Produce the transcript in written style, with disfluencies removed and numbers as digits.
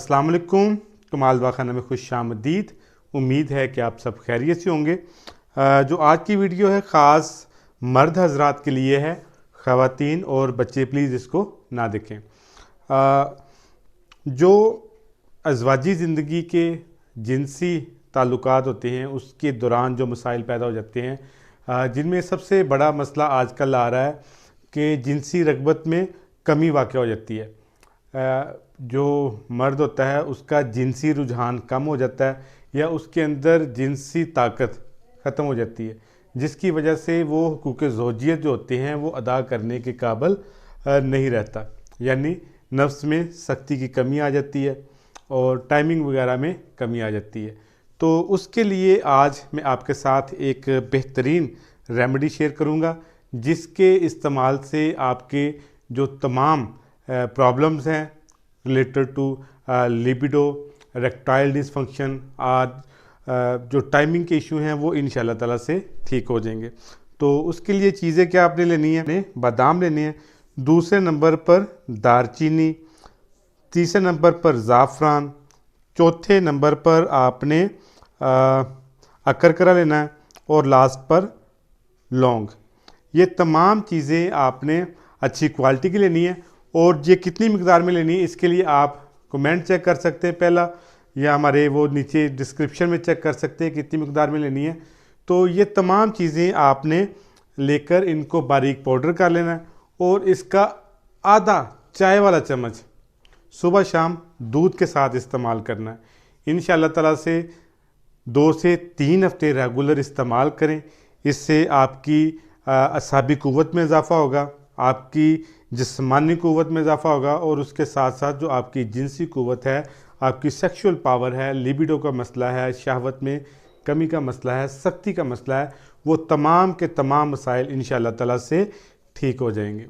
अस्सलाम वालेकुम। कमाल वा खाना में खुश आमदीद। उम्मीद है कि आप सब खैरियत से होंगे। जो आज की वीडियो है ख़ास मर्द हजरात के लिए है। ख़वातीन और बच्चे प्लीज़ इसको ना देखें। जो अज़वाजी ज़िंदगी के जिनसी ताल्लुकात होते हैं उसके दौरान जो मसाइल पैदा हो जाते हैं, जिनमें सबसे बड़ा मसला आजकल आ रहा है कि जिनसी रग़बत में कमी वाक़या हो जाती है। जो मर्द होता है उसका जिनसी रुझान कम हो जाता है या उसके अंदर जिनसी ताकत ख़त्म हो जाती है, जिसकी वजह से वो हुकूक़ ज़ौजियत जो होते हैं वो अदा करने के काबिल नहीं रहता, यानी नफ्स में सख्ती की कमी आ जाती है और टाइमिंग वगैरह में कमी आ जाती है। तो उसके लिए आज मैं आपके साथ एक बेहतरीन रेमेडी शेयर करूँगा, जिसके इस्तेमाल से आपके जो तमाम प्रॉब्लम्स हैं related to libido, erectile dysfunction और जो टाइमिंग के इशू हैं वो इंशाल्लाह ताला से ठीक हो जाएंगे। तो उसके लिए चीज़ें क्या आपने लेनी है, बादाम लेने हैं, दूसरे नंबर पर दारचीनी, तीसरे नंबर पर ज़ाफ़रान, चौथे नंबर पर आपने अकरकरा लेना है और लास्ट पर लौंग। ये तमाम चीज़ें आपने अच्छी क्वालिटी की लेनी है और ये कितनी मिकदार में लेनी है इसके लिए आप कमेंट चेक कर सकते हैं पहला, या हमारे वो नीचे डिस्क्रिप्शन में चेक कर सकते हैं कितनी मिकदार में लेनी है। तो ये तमाम चीज़ें आपने लेकर इनको बारीक पाउडर कर लेना है और इसका आधा चाय वाला चम्मच सुबह शाम दूध के साथ इस्तेमाल करना है। इंशाल्लाह ताला से 2 से 3 हफ्ते रेगुलर इस्तेमाल करें। इससे आपकी असाबी क़ुव्वत में इजाफ़ा होगा, आपकी जिस्मानी क़ुव्वत में इजाफ़ा होगा और उसके साथ साथ जो आपकी जिनसी क़ुव्वत है, आपकी सेक्सुअल पावर है, लिबिडो का मसला है, शहवत में कमी का मसला है, सख्ती का मसला है, वो तमाम के तमाम मसाइल इंशाल्लाह ताला से ठीक हो जाएंगे।